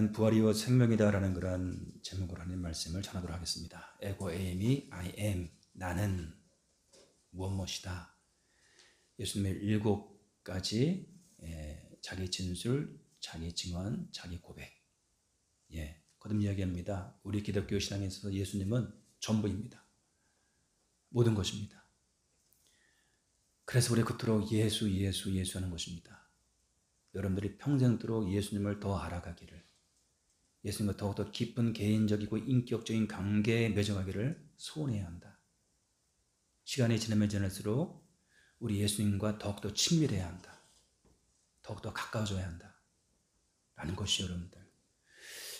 나는 부활이요 생명이다라는 그런 제목으로 하는 말씀을 전하도록 하겠습니다. 에고 에이미 I am 나는 무엇이다. 예수님의 7가지 자기 진술, 자기 증언, 자기 고백. 거듭 이야기합니다. 우리 기독교 신앙에 있어서 예수님은 전부입니다. 모든 것입니다. 그래서 우리 그토록 예수 하는 것입니다. 여러분들이 평생도록 예수님을 더 알아가기를, 예수님과 더욱더 깊은 개인적이고 인격적인 관계에 맺어가기를 소원해야 한다. 시간이 지나면 지날수록 우리 예수님과 더욱더 친밀해야 한다. 더욱더 가까워져야 한다. 라는 것이 여러분들.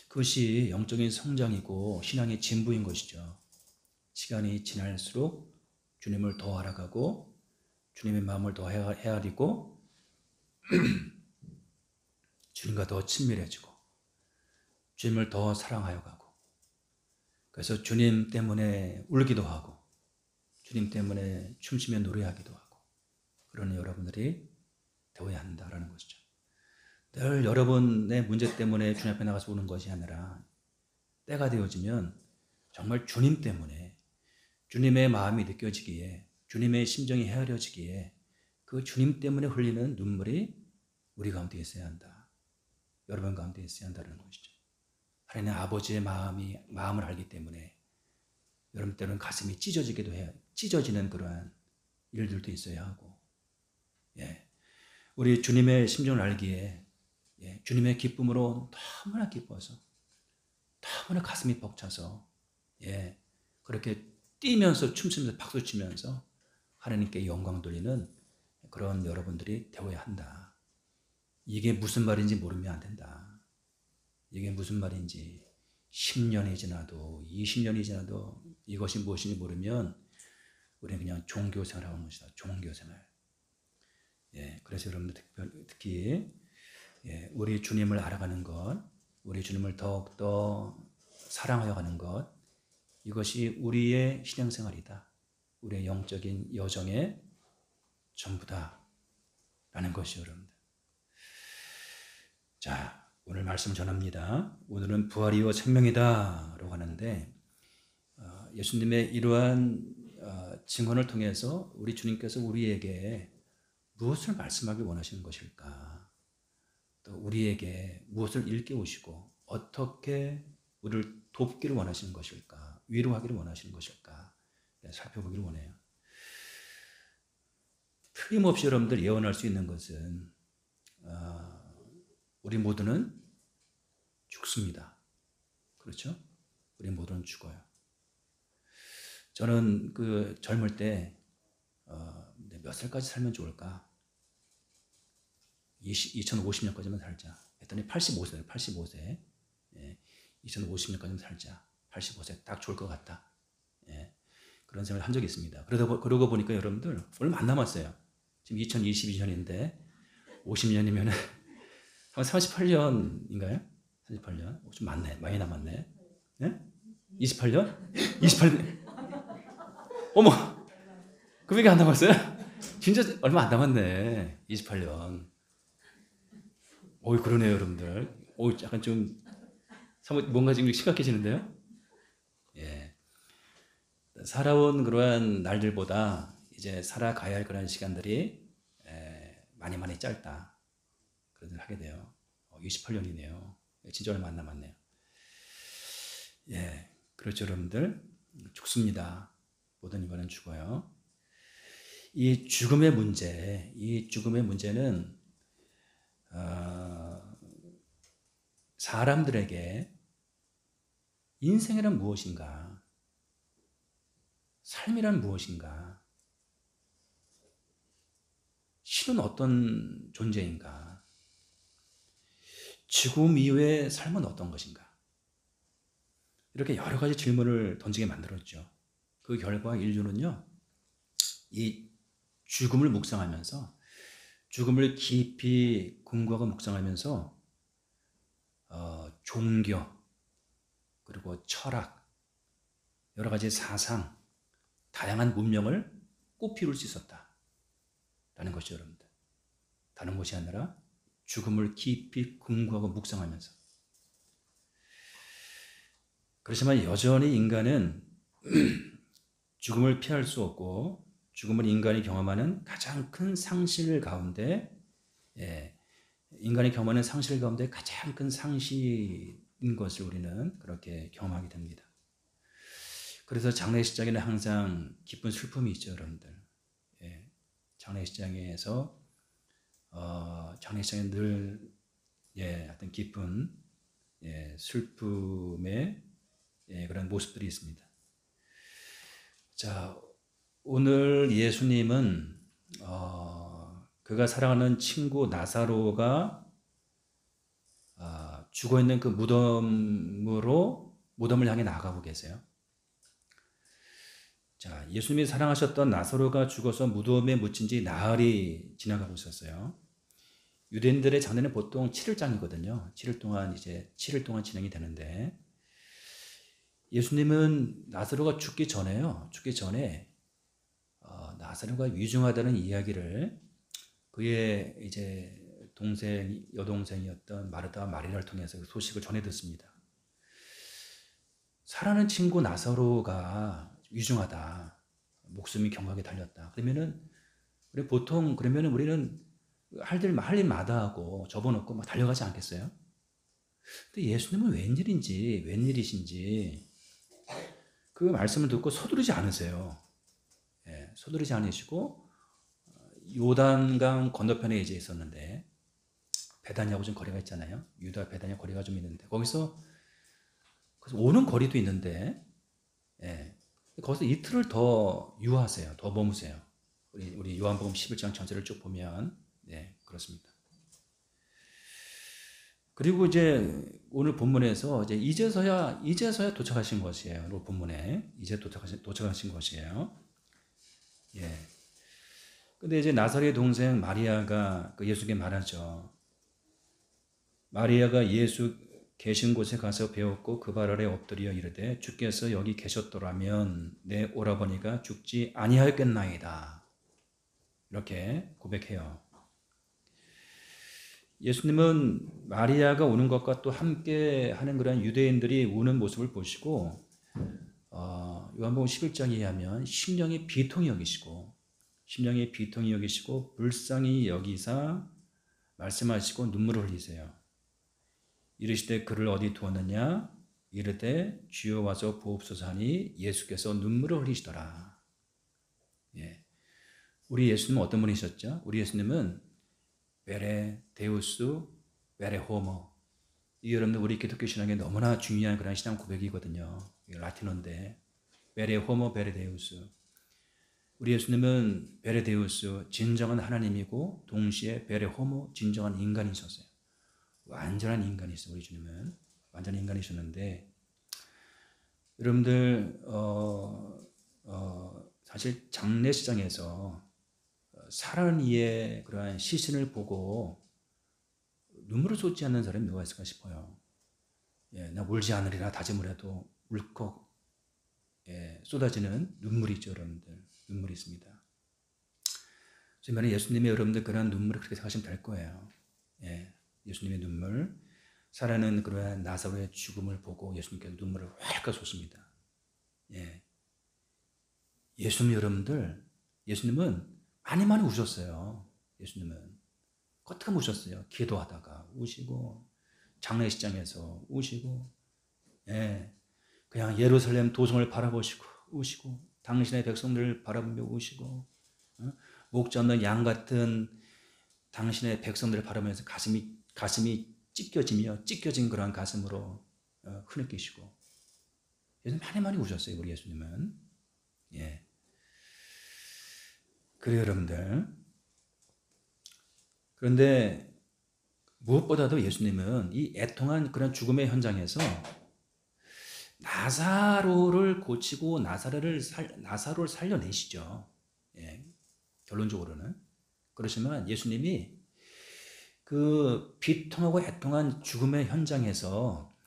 그것이 영적인 성장이고 신앙의 진보인 것이죠. 시간이 지날수록 주님을 더 알아가고 주님의 마음을 더 헤아리고 주님과 더 친밀해지고 주님을 더 사랑하여 가고, 그래서 주님 때문에 울기도 하고 주님 때문에 춤추며 노래하기도 하고, 그러는 여러분들이 되어야 한다라는 것이죠. 늘 여러분의 문제 때문에 주님 앞에 나가서 우는 것이 아니라 때가 되어지면 정말 주님 때문에, 주님의 마음이 느껴지기에, 주님의 심정이 헤아려지기에 그 주님 때문에 흘리는 눈물이 우리 가운데 있어야 한다. 여러분 가운데 있어야 한다는 것이죠. 하나님 아버지의 마음을 알기 때문에 여러분 때로는 가슴이 찢어지기도 해요. 찢어지는 그러한 일들도 있어야 하고, 우리 주님의 심정을 알기에 주님의 기쁨으로 너무나 기뻐서, 너무나 가슴이 벅차서 그렇게 뛰면서 춤추면서 박수치면서 하나님께 영광 돌리는 그런 여러분들이 되어야 한다. 이게 무슨 말인지 모르면 안 된다. 이게 무슨 말인지 10년이 지나도 20년이 지나도 이것이 무엇인지 모르면 우리는 그냥 종교생활을 하는 것이다. 종교생활. 그래서 여러분들 특히 우리 주님을 알아가는 것, 우리 주님을 더욱더 사랑하여 가는 것, 이것이 우리의 신앙생활이다. 우리의 영적인 여정의 전부다. 라는 것이 여러분들. 자, 오늘 말씀 전합니다. 오늘은 부활이요 생명이다 라고 하는데, 예수님의 이러한 증언을 통해서 우리 주님께서 우리에게 무엇을 말씀하기 원하시는 것일까? 또 우리에게 무엇을 일깨우시고 어떻게 우리를 돕기를 원하시는 것일까? 위로하기를 원하시는 것일까? 살펴보기를 원해요. 틀림없이 여러분들 예언할 수 있는 것은 우리 모두는 죽습니다. 그렇죠? 우리 모두는 죽어요. 저는 그 젊을 때 몇 살까지 살면 좋을까? 2050년까지만 살자. 했더니 85세예요. 85세. 2050년까지만 살자. 85세 딱 좋을 것 같다. 그런 생각을 한 적이 있습니다. 그러고 보니까 여러분들 얼마 안 남았어요. 지금 2022년인데 50년이면 한 38년인가요? 38년? 좀 많네. 많이 남았네. 28년? 28년? 어머! 그밖에 안 남았어요? 진짜 얼마 안 남았네. 28년. 그러네요, 여러분들. 약간 좀 뭔가 지금 심각해지는데요? 살아온 그러한 날들보다 이제 살아가야 할 그런 시간들이 많이 짧다. 그런 걸 하게 돼요. 28년이네요. 진짜 얼마 안 남았네요. 그렇죠, 여러분들. 죽습니다. 모든 인간은 죽어요. 이 죽음의 문제는 사람들에게 인생이란 무엇인가, 삶이란 무엇인가, 신은 어떤 존재인가, 죽음 이후의 삶은 어떤 것인가, 이렇게 여러 가지 질문을 던지게 만들었죠. 그 결과 인류는요, 이 죽음을 묵상하면서, 죽음을 깊이 궁구하고 묵상하면서 종교, 그리고 철학, 여러 가지 사상, 다양한 문명을 꽃피울 수 있었다라는 것이죠, 여러분들. 다른 것이 아니라 죽음을 깊이 궁구하고 묵상하면서 그렇지만 여전히 인간은 죽음을 피할 수 없고 죽음을 인간이 경험하는 가장 큰 상실 가운데 인간이 경험하는 상실 가운데 가장 큰 상실인 것을 우리는 그렇게 경험하게 됩니다. 그래서 장례식장에는 항상 기쁜 슬픔이 있죠, 여러분들. 장례식장에서 장례식장에 늘 어떤 기쁜 슬픔의 그런 모습들이 있습니다. 자, 오늘 예수님은 그가 사랑하는 친구 나사로가 죽어 있는 그 무덤을 향해 나아가고 계세요. 자, 예수님이 사랑하셨던 나사로가 죽어서 무덤에 묻힌 지 나흘이 지나가고 있었어요. 유대인들의 장례는 보통 7일장이거든요. 7일 동안 진행이 되는데 예수님은 나사로가 죽기 전에 나사로가 위중하다는 이야기를 그의 이제 여동생이었던 마르다와 마리아를 통해서 그 소식을 전해 듣습니다. 사랑하는 친구 나사로가 위중하다, 목숨이 경각에 달렸다. 그러면은 우리는 할 일 마다하고 접어놓고 막 달려가지 않겠어요? 근데 예수님은 웬일이신지 그 말씀을 듣고 서두르지 않으세요. 서두르지 않으시고 요단강 건너편에 이제 있었는데 베다니하고 좀 거리가 있잖아요. 유다 베다니아 거리가 좀 있는데 거기서 오는 거리도 있는데 거기서 이틀을 더 유하세요. 더 머무세요. 우리 요한복음 11장 전체를 쭉 보면 그렇습니다. 그리고 이제 오늘 본문에서 이제서야 도착하신 것이에요. 오늘 본문에 이제 도착하신 것이에요. 근데 이제 나사로의 동생 마리아가 예수께 말하죠. 마리아가 예수 계신 곳에 가서 배웠고 그 발 아래 엎드려 이르되 주께서 여기 계셨더라면 내 오라버니가 죽지 아니하였겠나이다. 이렇게 고백해요. 예수님은 마리아가 우는 것과 또 함께 하는 그런 유대인들이 우는 모습을 보시고 요한복음 11장에 의하면 심령이 비통히 여기시고 불쌍히 여기사 말씀하시고 눈물을 흘리세요. 이르시되 그를 어디 두었느냐? 이르되 주여 와서 보옵소서 하니 예수께서 눈물을 흘리시더라. 우리 예수님은 어떤 분이셨죠? 우리 예수님은 베레 데우스 베레 호모. 이 여러분들 우리 기독교 신앙에 너무나 중요한 그런 신앙 고백이거든요. 라틴어인데 베레 호모 베레 데우스. 우리 예수님은 베레 데우스 진정한 하나님이고 동시에 베레 호모 진정한 인간이셨어요. 완전한 인간이었어요. 우리 주님은 완전한 인간이셨는데 여러분들 사실 장례식장에서 살아있는 이의 그러한 시신을 보고 눈물을 쏟지 않는 사람이 누가 있을까 싶어요. 나 울지 않으리라 다짐을 해도 울컥 쏟아지는 눈물이 있죠. 여러분들 눈물이 있습니다. 그래서 예수님의 여러분들 그런 눈물을 그렇게 생각하시면 될 거예요. 예수님의 눈물, 살아있는 그러한 나사로의 죽음을 보고 예수님께서 눈물을 활짝 쏟습니다. 예수님은 많이 우셨어요. 예수님은 껏하게 우셨어요. 기도하다가 우시고 장례식장에서 우시고 그냥 예루살렘 도성을 바라보시고 우시고 당신의 백성들을 바라보며 우시고 목자 없는 양 같은 당신의 백성들을 바라보면서 가슴이 찢겨진 그러한 가슴으로 흐느끼시고 예수님 많이 우셨어요. 우리 예수님은. 그래요, 여러분들. 그런데 무엇보다도 예수님은 이 애통한 그런 죽음의 현장에서 나사로를 고치고 나사로를 살려내시죠. 결론적으로는. 그렇지만 예수님이 그 비통하고 애통한 죽음의 현장에서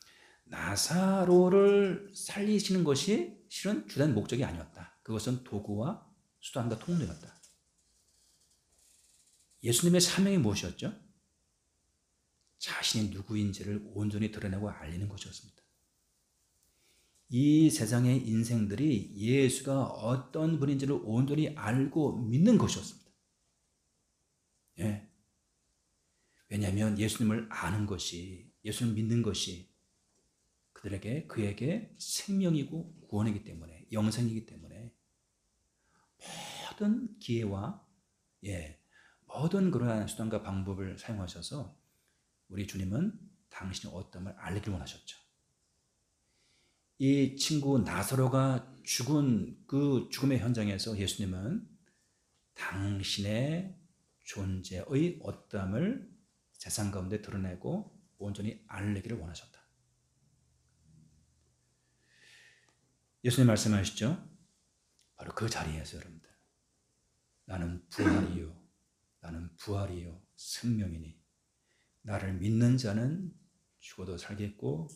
나사로를 살리시는 것이 실은 주된 목적이 아니었다. 그것은 도구와 수단과 통로였다. 예수님의 사명이 무엇이었죠? 자신이 누구인지를 온전히 드러내고 알리는 것이었습니다. 이 세상의 인생들이 예수가 어떤 분인지를 온전히 알고 믿는 것이었습니다. 예. 왜냐하면 예수님을 아는 것이, 예수님을 믿는 것이 그에게 생명이고 구원이기 때문에, 영생이기 때문에 모든 기회와 모든 그러한 수단과 방법을 사용하셔서 우리 주님은 당신의 어떠함을 알리길 원하셨죠. 이 친구 나사로가 죽은 그 죽음의 현장에서 예수님은 당신의 존재의 어떠함을 세상 가운데 드러내고 온전히 알리기를 원하셨다. 예수님 말씀하시죠. 바로 그 자리에서 여러분들, 나는 부활이요 생명이니 나를 믿는 자는 죽어도 살겠고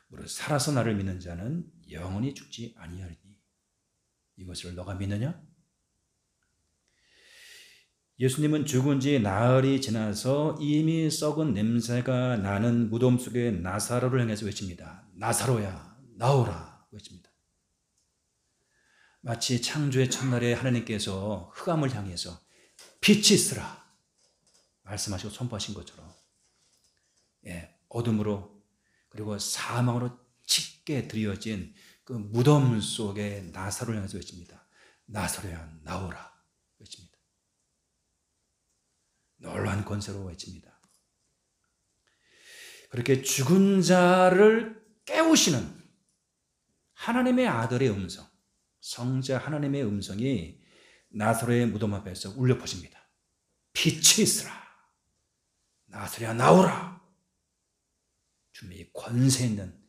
무릇 살아서 나를 믿는 자는 영원히 죽지 아니하리니 이것을 너가 믿느냐? 예수님은 죽은 지 나흘이 지나서 이미 썩은 냄새가 나는 무덤 속에 나사로를 향해서 외칩니다. 나사로야 나오라 외칩니다. 마치 창조의 첫날에 하나님께서 흑암을 향해서 빛이 있으라 말씀하시고 선포하신 것처럼 어둠으로 그리고 사망으로 짙게 드리워진 그 무덤 속에 나사로를 향해서 외칩니다. 나사로야 나오라 외칩니다. 놀라운 권세로 외칩니다. 그렇게 죽은 자를 깨우시는 하나님의 아들의 음성, 성자 하나님의 음성이 나사로의 무덤 앞에서 울려 퍼집니다. 빛이 있으라. 나사로야 나오라. 주님의 권세 있는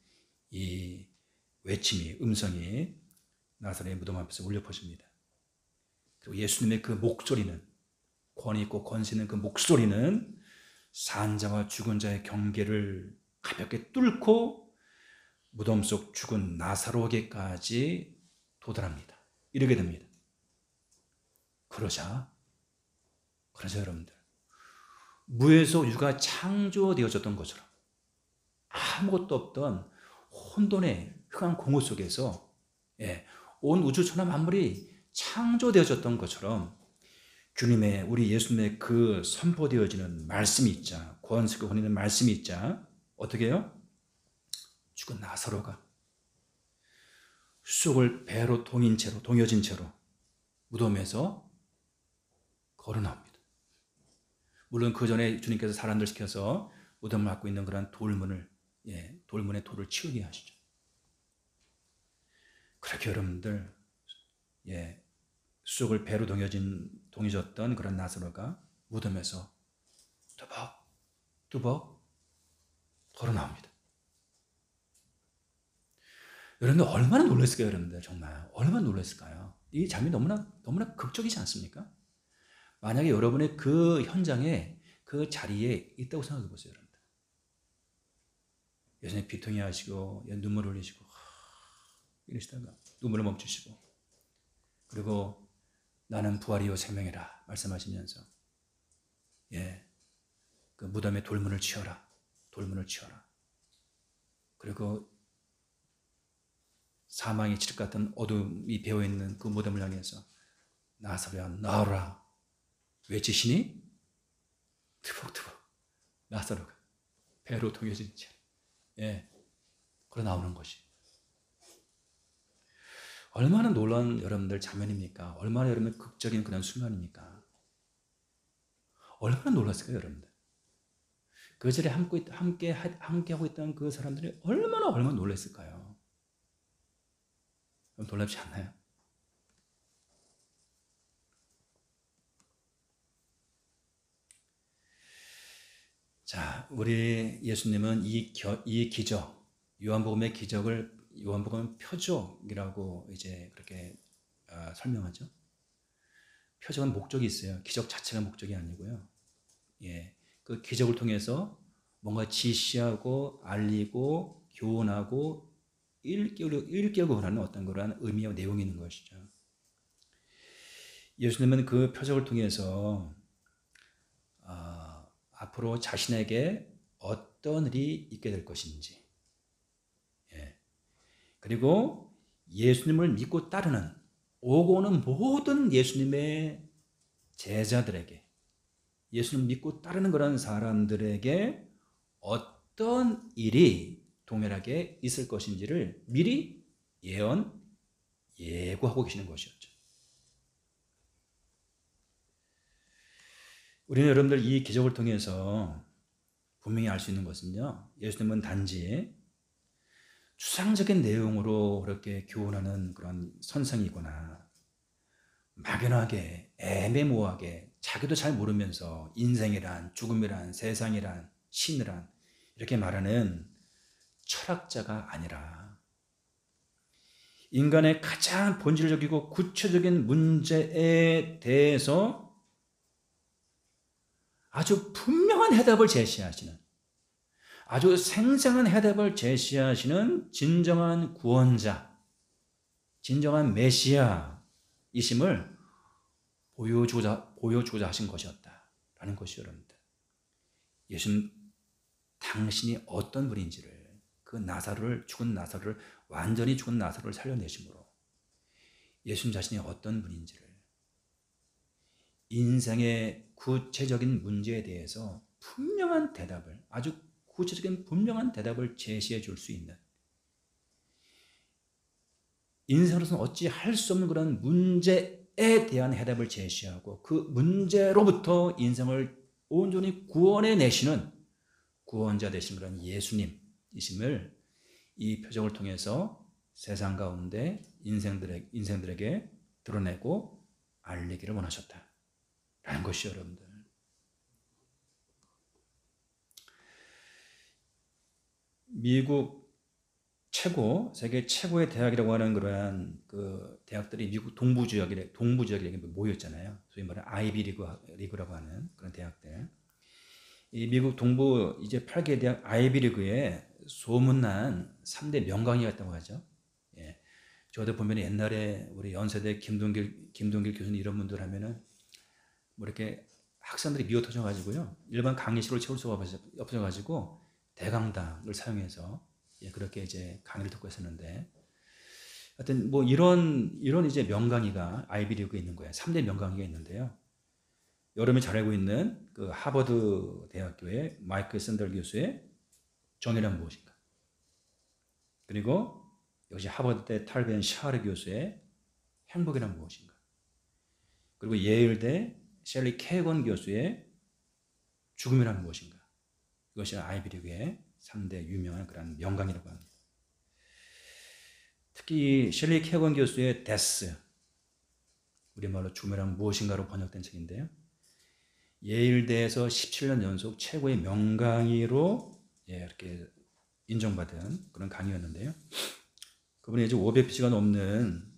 이 외침이, 음성이 나사로의 무덤 앞에서 울려 퍼집니다. 그리고 예수님의 그 목소리는, 권위 있고 권세 있는 그 목소리는 산자와 죽은 자의 경계를 가볍게 뚫고 무덤 속 죽은 나사로에게까지 도달합니다. 이르게 됩니다. 그러자 여러분들, 무에서 유가 창조되어졌던 것처럼 아무것도 없던 혼돈의 흑암 공허 속에서 온 우주 천하 만물이 창조되어졌던 것처럼 주님의, 우리 예수님의 그 선포되어지는 말씀이 있자, 권세가 권위는 말씀이 있자 어떻게 해요? 죽은 나사로가 쑥을 배로 동여진 채로 무덤에서 걸어 나옵니다. 물론 그 전에 주님께서 사람들 시켜서 무덤을 막고 있는 그런 돌문을, 돌문에 돌을 치우게 하시죠. 그렇게 여러분들, 쑥을 배로 동여졌던 그런 나사로가 무덤에서 뚜벅뚜벅 걸어 나옵니다. 여러분들 얼마나 놀랐을까요? 여러분들 정말 얼마나 놀랐을까요? 이 장면이 너무나 극적이지 않습니까? 만약에 여러분의 그 현장에, 그 자리에 있다고 생각해 보세요. 여러분들 예수님 비통해 하시고 눈물 흘리시고 이러시다가 눈물을 멈추시고, 그리고 나는 부활이요 생명이라 말씀하시면서 그 무덤의 돌문을 치워라. 그리고 사망의 칠흑 같은 어둠이 배어있는 그 무덤을 향해서 나사로야 나오라 외치시니 트벅트벅 나사로가 배로 동여진 채 걸어 나오는 것이 얼마나 놀라운 여러분들 장면입니까? 얼마나 여러분의 극적인 그런 순간입니까? 얼마나 놀랐을까요, 여러분들? 그 자리에 함께하고 있던 그 사람들이 얼마나 놀랐을까요? 놀랍지 않나요? 자, 우리 예수님은 이 기적, 요한복음의 기적을 요한복음 표적이라고 이제 그렇게 설명하죠. 표적은 목적이 있어요. 기적 자체가 목적이 아니고요. 그 기적을 통해서 뭔가 지시하고 알리고 교훈하고 일깨우고 하는 어떤 그러한 의미와 내용이 있는 것이죠. 예수님은 그 표적을 통해서 앞으로 자신에게 어떤 일이 있게 될 것인지, 그리고 예수님을 믿고 따르는 오고 오는 모든 예수님의 제자들에게, 예수님 믿고 따르는 그런 사람들에게 어떤 일이 동일하게 있을 것인지를 미리 예고하고 계시는 것이었죠. 우리는 여러분들 이 기적을 통해서 분명히 알 수 있는 것은요, 예수님은 단지 추상적인 내용으로 그렇게 교훈하는 그런 선생이거나 막연하게 애매모호하게 자기도 잘 모르면서 인생이란, 죽음이란, 세상이란, 신이란 이렇게 말하는 철학자가 아니라 인간의 가장 본질적이고 구체적인 문제에 대해서 아주 분명한 해답을 제시하시는, 아주 생생한 해답을 제시하시는 진정한 구원자, 진정한 메시아이심을 보여주고자 하신 것이었다라는 것이 여러분들. 예수님 당신이 어떤 분인지를, 그 죽은 나사로를, 완전히 죽은 나사로를 살려내심으로 예수님 자신이 어떤 분인지를, 인생의 구체적인 문제에 대해서 분명한 대답을, 아주 구체적인 분명한 대답을 제시해 줄 수 있는, 인생으로서는 어찌 할 수 없는 그런 문제에 대한 해답을 제시하고 그 문제로부터 인생을 온전히 구원해 내시는 구원자 되신 그런 예수님이심을 이 표적을 통해서 세상 가운데 인생들에게 드러내고 알리기를 원하셨다라는 것이 여러분들. 미국 세계 최고의 대학이라고 하는 그러한 그 대학들이 미국 동부 지역에 모였잖아요. 소위 말하는 아이비 리그라고 하는 그런 대학들. 이 미국 동부 이제 8개 대학 아이비 리그에 소문난 3대 명강의가 있다고 하죠. 예. 저도 보면 옛날에 우리 연세대 김동길 교수님 이런 분들 하면은 뭐 이렇게 학생들이 미어 터져가지고요, 일반 강의실을 채울 수가 없어가지고 대강당을 사용해서 그렇게 이제 강의를 듣고 있었는데, 하여튼 뭐 이런 이제 명강의가 아이비리그에 있는 거예요. 3대 명강의가 있는데요. 여러분이 잘 알고 있는 그 하버드 대학교의 마이클 샌델 교수의 정의란 무엇인가? 그리고 역시 하버드대 탈벤 샤르 교수의 행복이란 무엇인가? 그리고 예일대 셸리 케건 교수의 죽음이란 무엇인가? 이것이 아이비리그의 3대 유명한 그런 명강이라고 합니다. 특히 셸리 케건 교수의 데스, 우리말로 죽음이란 무엇인가로 번역된 책인데요, 예일대에서 17년 연속 최고의 명강의로 이렇게 인정받은 그런 강의였는데요, 그분이 이제 500페이지가 넘는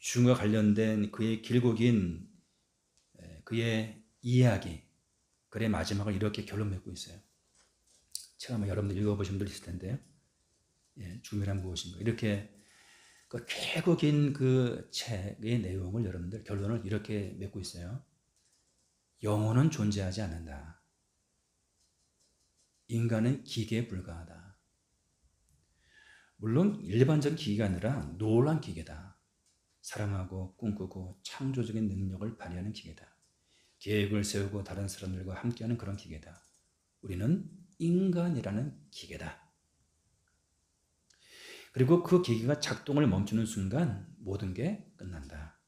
죽음과 관련된 그의 길고 긴 그의 이야기, 글의 마지막을 이렇게 결론 맺고 있어요. 책 아마 여러분들 읽어보신 분들 있을 텐데요. 죽음이란 무엇인가, 이렇게 그 길고 긴 그 책의 내용을 여러분들 결론을 이렇게 맺고 있어요. 영혼은 존재하지 않는다. 인간은 기계에 불과하다. 물론 일반적인 기계가 아니라 놀라운 기계다. 사랑하고 꿈꾸고 창조적인 능력을 발휘하는 기계다. 계획을 세우고 다른 사람들과 함께하는 그런 기계다. 우리는 인간이라는 기계다. 그리고 그 기계가 작동을 멈추는 순간 모든 게 끝난다.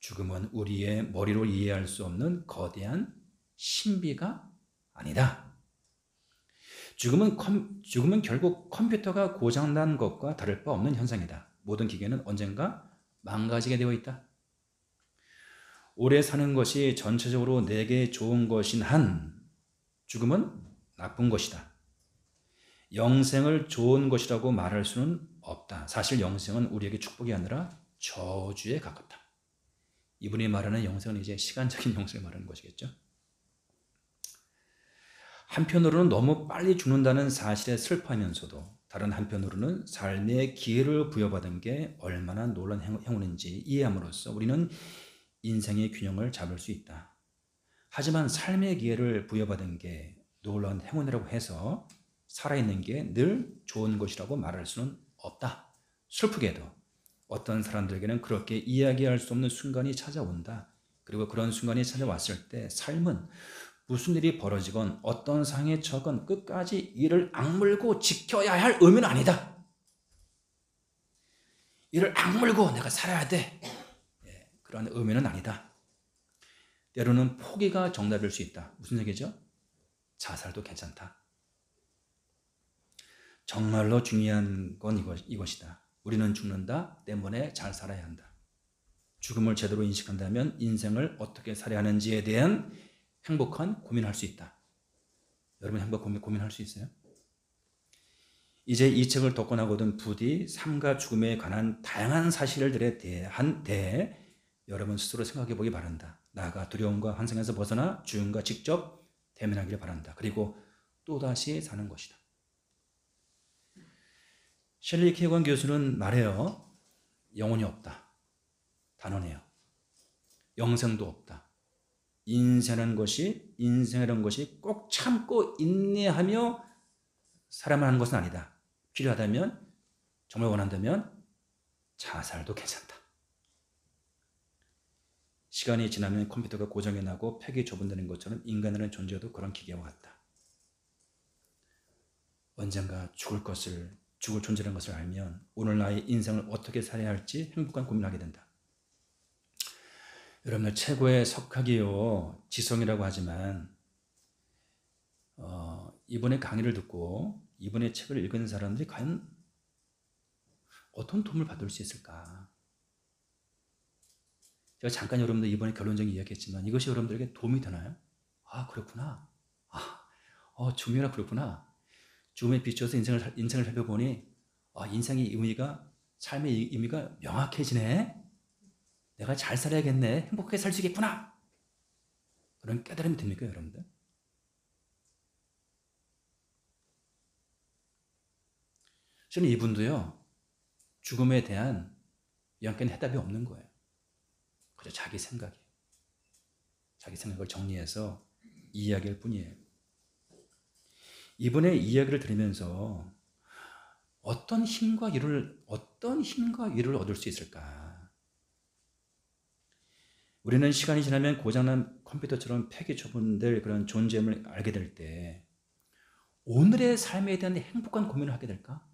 죽음은 우리의 머리로 이해할 수 없는 거대한 신비가 아니다. 죽음은 결국 컴퓨터가 고장난 것과 다를 바 없는 현상이다. 모든 기계는 언젠가 망가지게 되어 있다. 오래 사는 것이 전체적으로 내게 좋은 것인 한 죽음은 나쁜 것이다. 영생을 좋은 것이라고 말할 수는 없다. 사실 영생은 우리에게 축복이 아니라 저주에 가깝다. 이분이 말하는 영생은 이제 시간적인 영생을 말하는 것이겠죠. 한편으로는 너무 빨리 죽는다는 사실에 슬퍼하면서도 다른 한편으로는 삶의 기회를 부여받은 게 얼마나 놀라운 행운인지 이해함으로써 우리는 인생의 균형을 잡을 수 있다. 하지만 삶의 기회를 부여받은 게 놀라운 행운이라고 해서 살아있는 게 늘 좋은 것이라고 말할 수는 없다. 슬프게도 어떤 사람들에게는 그렇게 이야기할 수 없는 순간이 찾아온다. 그리고 그런 순간이 찾아왔을 때 삶은 무슨 일이 벌어지건 어떤 상황에 처건 끝까지 이를 악물고 지켜야 할 의무는 아니다. 이를 악물고 내가 살아야 돼. 그런 의무는 아니다. 때로는 포기가 정답일 수 있다. 무슨 얘기죠? 자살도 괜찮다. 정말로 중요한 건 이것이다. 우리는 죽는다 때문에 잘 살아야 한다. 죽음을 제대로 인식한다면 인생을 어떻게 살아야 하는지에 대한 행복한 고민을 할 수 있다. 여러분 행복 고민할 수 있어요? 이제 이 책을 독권하거든 부디 삶과 죽음에 관한 다양한 사실들에 대해 여러분 스스로 생각해 보기 바란다. 나아가 두려움과 환상에서 벗어나 죽음과 직접 대면하기를 바란다. 그리고 또다시 사는 것이다. 셸리 키어건 교수는 말해요. 영혼이 없다. 단언해요. 영생도 없다. 인생이라는 것이 꼭 참고 인내하며 살아만 하는 것은 아니다. 필요하다면, 정말 원한다면 자살도 괜찮다. 시간이 지나면 컴퓨터가 고장이 나고 팩이 좁은다는 것처럼 인간이라는 존재도 그런 기계와 같다. 언젠가 죽을 존재라는 것을 알면 오늘 나의 인생을 어떻게 살아야 할지 행복한 고민을 하게 된다. 여러분들 최고의 석학이요 지성이라고 하지만 이번에 강의를 듣고 이번에 책을 읽은 사람들이 과연 어떤 도움을 받을 수 있을까? 제가 잠깐 여러분들 이번에 결론적인 이야기했지만 이것이 여러분들에게 도움이 되나요? 아 그렇구나. 죽음이라 그렇구나. 죽음에 비추어서 인생을 살펴보니 인생의 의미가 삶의 의미가 명확해지네. 내가 잘 살아야겠네. 행복하게 살 수 있겠구나. 그런 깨달음이 됩니까 여러분들? 저는 이분도요. 죽음에 대한 영적인 해답이 없는 거예요. 그저 자기 생각이에요. 자기 생각을 정리해서 이야기할 뿐이에요. 이번에 이야기를 들으면서 어떤 힘과 위로를 얻을 수 있을까? 우리는 시간이 지나면 고장난 컴퓨터처럼 폐기 처분될 그런 존재임을 알게 될 때 오늘의 삶에 대한 행복한 고민을 하게 될까?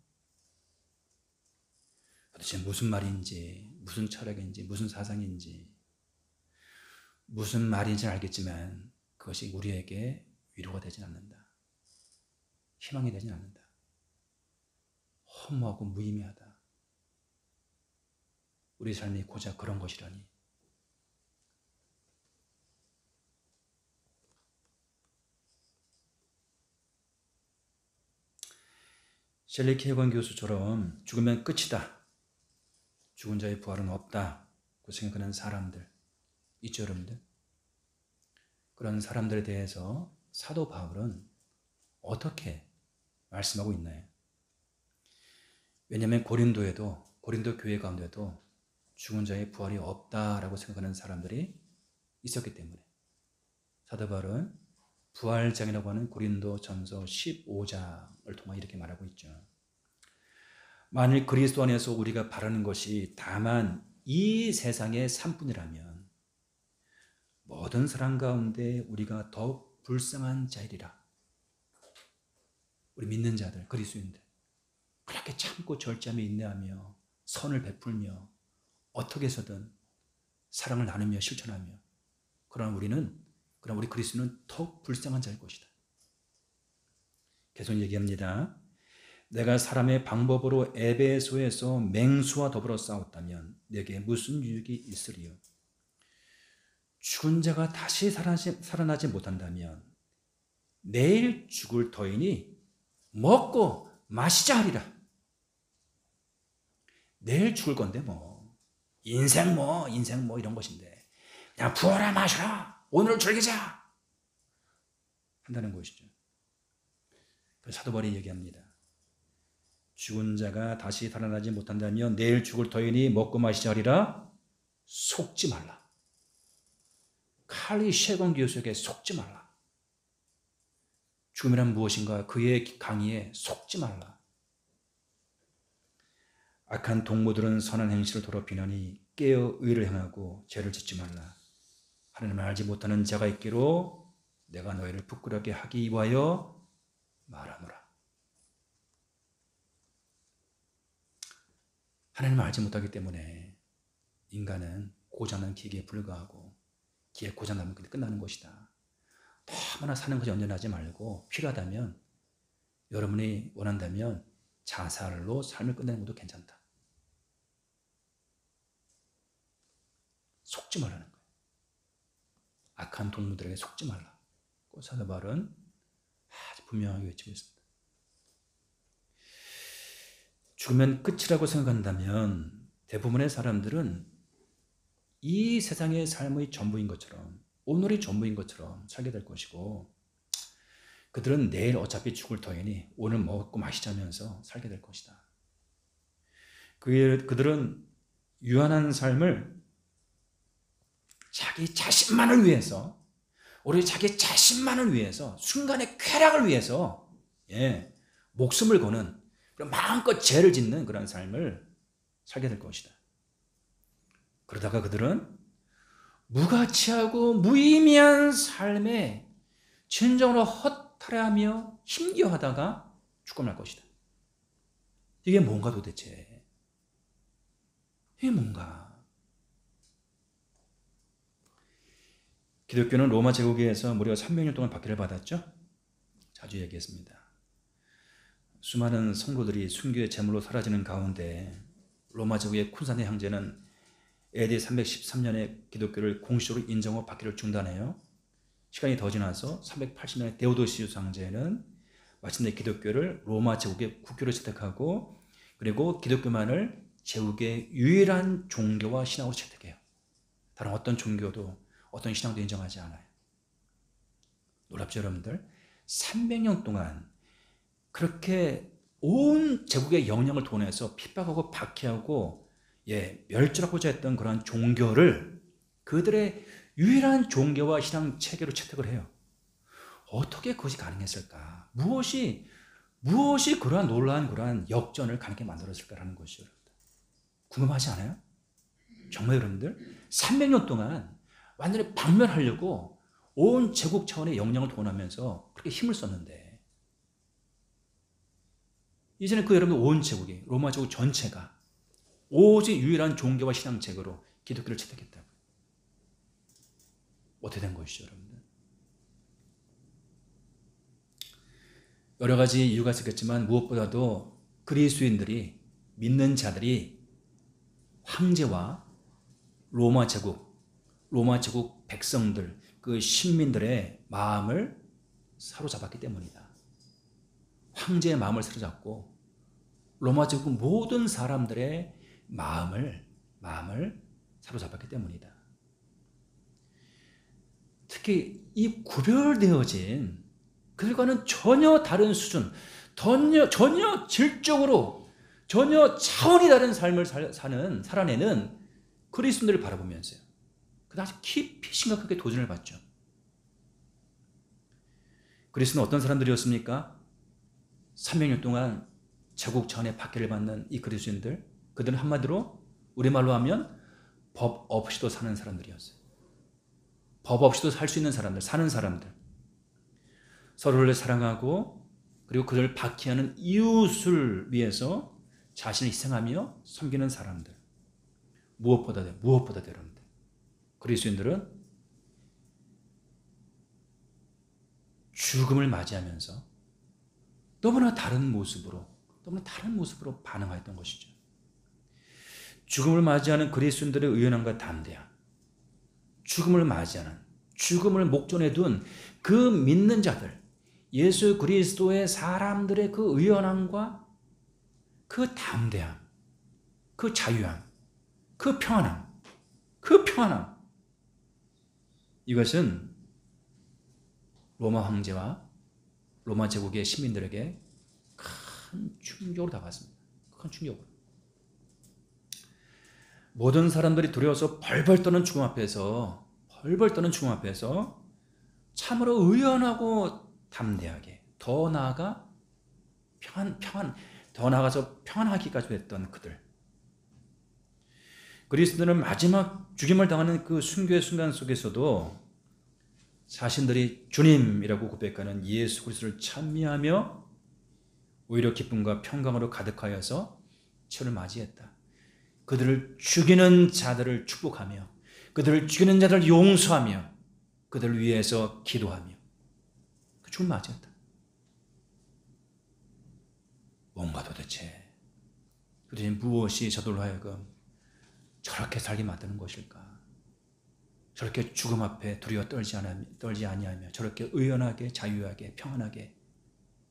도대체 무슨 말인지, 무슨 철학인지, 무슨 사상인지, 무슨 말인지 알겠지만 그것이 우리에게 위로가 되진 않는다. 희망이 되진 않는다. 허무하고 무의미하다. 우리 삶이 고작 그런 것이라니. 셸리 키어건 교수처럼 죽으면 끝이다. 죽은 자의 부활은 없다. 그 생각하는 사람들 있죠 여러분들? 그런 사람들에 대해서 사도 바울은 어떻게 말씀하고 있나요? 왜냐하면 고린도 교회 가운데도 죽은 자의 부활이 없다라고 생각하는 사람들이 있었기 때문에 사도 바울은 부활장이라고 하는 고린도 전서 15장을 통해 이렇게 말하고 있죠. 만일 그리스도 안에서 우리가 바라는 것이 다만 이 세상의 삶뿐이라면 모든 사람 가운데 우리가 더욱 불쌍한 자이리라. 우리 믿는 자들, 그리스도인들 그렇게 참고 절제하며 인내하며 선을 베풀며 어떻게 해서든 사랑을 나누며 실천하며 그러나 우리 그리스도는 더욱 불쌍한 자일 것이다. 계속 얘기합니다. 내가 사람의 방법으로 에베소에서 맹수와 더불어 싸웠다면 내게 무슨 유익이 있으리요? 죽은 자가 다시 살아나지 못한다면 내일 죽을 터이니 먹고 마시자 하리라. 내일 죽을 건데 인생 이런 것인데 그냥 부어라 마셔라. 오늘 즐기자 한다는 것이죠. 그래서 사도 바울이 얘기합니다. 죽은 자가 다시 살아나지 못한다면 내일 죽을 터이니 먹고 마시자 하리라. 속지 말라. 칼리 셰건 교수에게 속지 말라. 죽음이란 무엇인가 그의 강의에 속지 말라. 악한 동무들은 선한 행실을 더럽히느니 깨어 의를 행하고 죄를 짓지 말라. 하나님을 알지 못하는 자가 있기로 내가 너희를 부끄럽게 하기 위하여 말하노라. 하나님을 알지 못하기 때문에 인간은 고장난 기계에 불과하고 기계 고장나면 끝나는 것이다. 너무나 사는 것이 연연하지 말고 필요하다면 여러분이 원한다면 자살로 삶을 끝내는 것도 괜찮다. 속지 말라는 거예요. 악한 동무들에게 속지 말라. 사도 바울은 아주 분명하게 외치고 있습니다. 죽으면 끝이라고 생각한다면 대부분의 사람들은 이 세상의 삶의 전부인 것처럼, 오늘이 전부인 것처럼 살게 될 것이고, 그들은 내일 어차피 죽을 터이니 오늘 먹고 마시자면서 살게 될 것이다. 그들은 유한한 삶을 자기 자신만을 위해서, 오히려 자기 자신만을 위해서, 순간의 쾌락을 위해서 목숨을 거는, 마음껏 죄를 짓는 그런 삶을 살게 될 것이다. 그러다가 그들은 무가치하고 무의미한 삶에 진정으로 허탈해하며 힘겨워하다가 죽어날 것이다. 이게 뭔가 도대체? 이게 뭔가? 기독교는 로마 제국에서 무려 300년 동안 박해를 받았죠. 자주 얘기했습니다. 수많은 성도들이 순교의 제물로 사라지는 가운데 로마 제국의 콘스탄틴 황제는 AD 313년에 기독교를 공식적으로 인정하고 박해를 중단해요. 시간이 더 지나서 380년에 데오도시우스 황제는 마침내 기독교를 로마 제국의 국교로 채택하고, 그리고 기독교만을 제국의 유일한 종교와 신앙으로 채택해요. 다른 어떤 종교도 어떤 신앙도 인정하지 않아요. 놀랍죠, 여러분들? 300년 동안 그렇게 온 제국의 영향을 돈해서 핍박하고 박해하고 멸절하고자 했던 그런 종교를 그들의 유일한 종교와 신앙 체계로 채택을 해요. 어떻게 그것이 가능했을까? 무엇이 그러한 놀라운 그러한 역전을 가능하게 만들었을까라는 것이죠. 궁금하지 않아요? 정말 여러분들 300년 동안 완전히 박멸하려고 온 제국 차원의 영향을 돈하면서 그렇게 힘을 썼는데, 이제는 그 여러분들 온 제국이, 로마 제국 전체가 오직 유일한 종교와 신앙 체계로 기독교를 채택했다고요. 어떻게 된 것이죠, 여러분들? 여러 가지 이유가 있었겠지만 무엇보다도 그리스도인들이, 믿는 자들이 황제와 로마 제국 백성들, 그 신민들의 마음을 사로잡았기 때문이다. 황제의 마음을 사로잡고 로마 제국 모든 사람들의 마음을 사로잡았기 때문이다. 특히 이 구별되어진, 그들과는 전혀 다른 수준, 전혀 질적으로 전혀 차원이 다른 삶을 살아내는 그리스도인들을 바라보면서요, 그 아주 깊이 심각하게 도전을 받죠. 그리스도는 어떤 사람들이었습니까? 300년 동안 제국 차원의 박해를 받는 이 그리스도인들, 그들은 한마디로 우리말로 하면 법 없이도 사는 사람들이었어요. 법 없이도 살 수 있는 사람들, 사는 사람들. 서로를 사랑하고, 그리고 그들을 박해하는 이웃을 위해서 자신을 희생하며 섬기는 사람들. 무엇보다 여러분들, 그리스도인들은 죽음을 맞이하면서 너무나 다른 모습으로 반응하였던 것이죠. 죽음을 맞이하는 그리스도인들의 의연함과 담대함, 죽음을 맞이하는, 죽음을 목전에 둔 그 믿는 자들, 예수 그리스도의 사람들의 그 의연함과 그 담대함, 그 자유함, 그 평안함, 이것은 로마 황제와 로마 제국의 시민들에게 큰 충격으로 다가왔습니다. 큰 충격으로. 모든 사람들이 두려워서 벌벌 떠는 죽음 앞에서 참으로 의연하고 담대하게, 더 나아가서 평안하기까지 했던 그들, 그리스도는 마지막 죽임을 당하는 그 순교의 순간 속에서도 자신들이 주님이라고 고백하는 예수 그리스도를 찬미하며 오히려 기쁨과 평강으로 가득하여서 주를 맞이했다. 그들을 죽이는 자들을 축복하며 그들을 죽이는 자들을 용서하며 그들을 위해서 기도하며 그 주를 맞이했다. 뭔가 도대체 무엇이 저들로 하여금 저렇게 살게 만드는 것일까? 저렇게 죽음 앞에 두려워 떨지 아니하며 저렇게 의연하게 자유하게 평안하게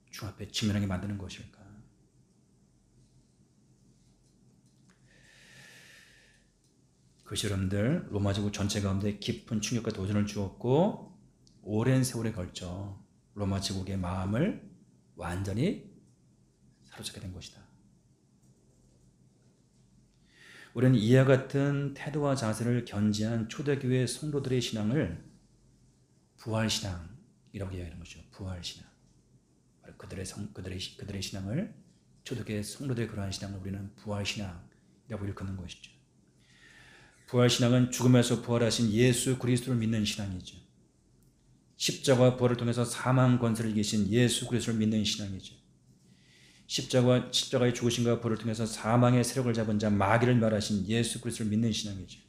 죽음 앞에 직면하게 만드는 것일까? 그 시험들 로마 제국 전체 가운데 깊은 충격과 도전을 주었고 오랜 세월에 걸쳐 로마 제국의 마음을 완전히 사로잡게 된 것이다. 우리는 이와 같은 태도와 자세를 견지한 초대교회 성도들의 신앙을 부활신앙이라고 이야기하는 것이죠. 부활신앙. 그들의 신앙을 초대교회 성도들의 그러한 신앙을 우리는 부활신앙이라고 일컫는 것이죠. 부활신앙은 죽음에서 부활하신 예수 그리스도를 믿는 신앙이죠. 십자가 부활을 통해서 사망 권세를 이기신 예수 그리스도를 믿는 신앙이죠. 십자가의 죽으심과 부활을 통해서 사망의 세력을 잡은 자 마귀를 멸하신 예수 그리스도를 믿는 신앙이죠.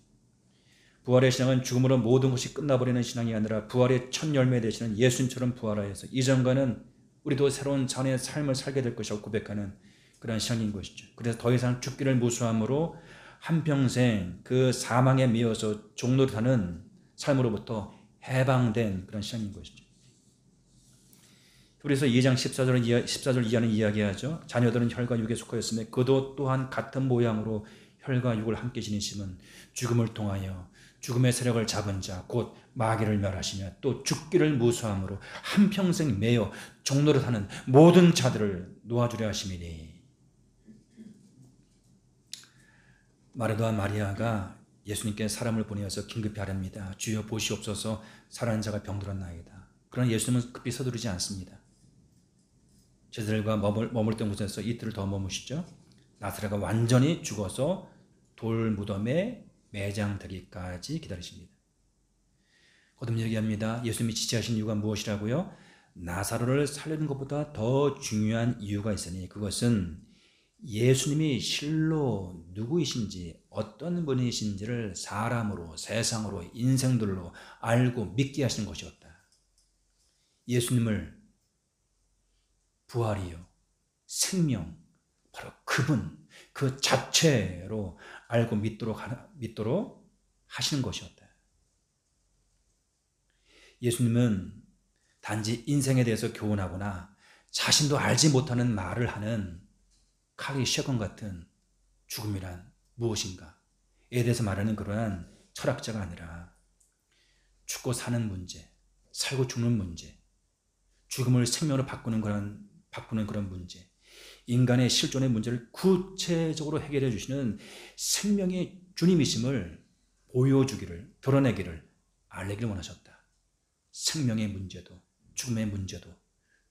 부활의 신앙은 죽음으로 모든 것이 끝나버리는 신앙이 아니라 부활의 첫 열매 되시는 예수님처럼 부활하여서 이전과는 우리도 새로운 자원의 삶을 살게 될 것이라고 고백하는 그런 신앙인 것이죠. 그래서 더 이상 죽기를 무수함으로 한평생 그 사망에 미어서 종노릇하는 삶으로부터 해방된 그런 신앙인 것이죠. 그래서 2장 14절 이하는 이야기하죠. 자녀들은 혈과 육에 속하였으며 그도 또한 같은 모양으로 혈과 육을 함께 지니심은 죽음을 통하여 죽음의 세력을 잡은 자 곧 마귀를 멸하시며 또 죽기를 무수함으로 한평생 매여 종노릇하는 모든 자들을 놓아주려 하심이니. 마르다와 마리아가 예수님께 사람을 보내어서 긴급히 아뢰니다. 주여 보시옵소서 사랑하는 자가 병들었나이다. 그러나 예수님은 급히 서두르지 않습니다. 제자들과 머물던 곳에서 이틀을 더 머무시죠. 나사로가 완전히 죽어서 돌 무덤에 매장되기까지 기다리십니다. 거듭 얘기합니다. 예수님이 지체하신 이유가 무엇이라고요? 나사로를 살리는 것보다 더 중요한 이유가 있으니 그것은 예수님이 실로 누구이신지 어떤 분이신지를 사람으로 세상으로 인생들로 알고 믿게 하시는 것이었다. 예수님을 부활이요 생명 바로 그분 그 자체로 알고 믿도록 하시는 것이었다. 예수님은 단지 인생에 대해서 교훈하거나 자신도 알지 못하는 말을 하는 칼리 셰건 같은 죽음이란 무엇인가에 대해서 말하는 그러한 철학자가 아니라 죽고 사는 문제, 살고 죽는 문제, 죽음을 생명으로 바꾸는 그런 문제, 인간의 실존의 문제를 구체적으로 해결해 주시는 생명의 주님이심을 보여주기를, 드러내기를, 알리기를 원하셨다. 생명의 문제도 죽음의 문제도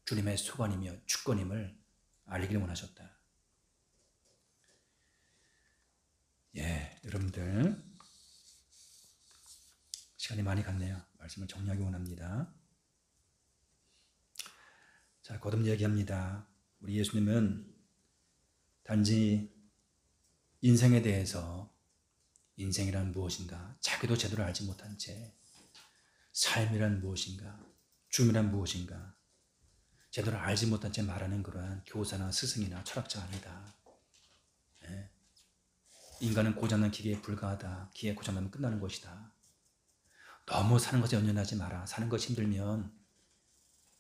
주님의 소관이며 주권임을 알리기를 원하셨다. 여러분들 시간이 많이 갔네요. 말씀을 정리하기 원합니다. 자, 거듭 얘기합니다. 우리 예수님은 단지 인생에 대해서 인생이란 무엇인가 자기도 제대로 알지 못한 채 삶이란 무엇인가 죽음이란 무엇인가 제대로 알지 못한 채 말하는 그러한 교사나 스승이나 철학자가 아니다. 인간은 고장난 기계에 불과하다. 기계 고장나면 끝나는 것이다. 너무 사는 것에 연연하지 마라. 사는 것이 힘들면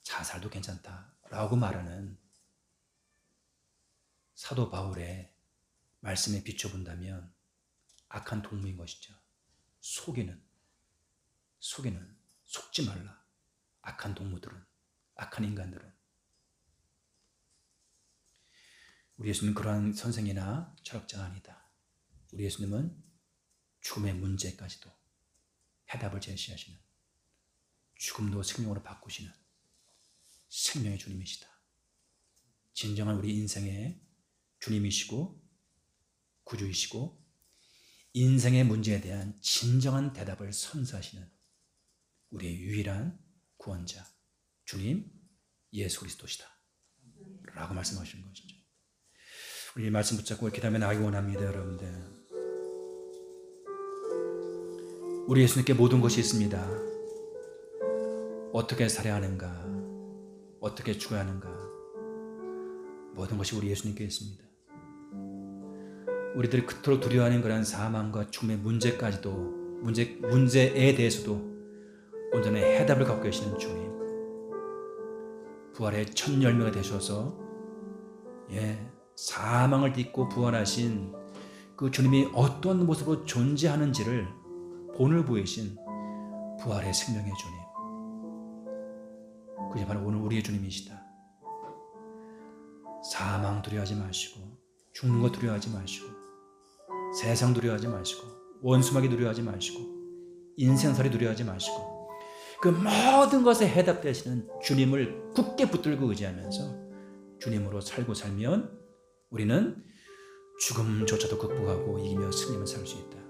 자살도 괜찮다. 라고 말하는 사도 바울의 말씀에 비춰본다면 악한 동무인 것이죠. 속이는 속지 말라. 악한 동무들은 악한 인간들은 우리 예수님은 그러한 선생이나 철학자가 아니다. 우리 예수님은 죽음의 문제까지도 해답을 제시하시는 죽음도 생명으로 바꾸시는 생명의 주님이시다. 진정한 우리 인생의 주님이시고 구주이시고 인생의 문제에 대한 진정한 대답을 선사하시는 우리의 유일한 구원자 주님 예수 그리스도시다 라고 말씀하시는 것이죠. 우리 말씀 붙잡고 기도하며 나가기 원합니다. 여러분들, 우리 예수님께 모든 것이 있습니다. 어떻게 살아야 하는가, 어떻게 죽어야 하는가, 모든 것이 우리 예수님께 있습니다. 우리들이 그토록 두려워하는 그런 사망과 죽음의 문제까지도, 문제에 대해서도 온전히 해답을 갖고 계시는 주님, 부활의 첫 열매가 되셔서 사망을 딛고 부활하신 그 주님이 어떤 모습으로 존재하는지를 본을 보이신 부활의 생명의 주님, 그게 바로 오늘 우리의 주님이시다. 사망 두려워하지 마시고, 죽는 것 두려워하지 마시고, 세상 두려워하지 마시고, 원수마귀 두려워하지 마시고, 인생살이 두려워하지 마시고, 그 모든 것에 해답되시는 주님을 굳게 붙들고 의지하면서 주님으로 살고 살면 우리는 죽음조차도 극복하고 이기며 승리하며 살 수 있다.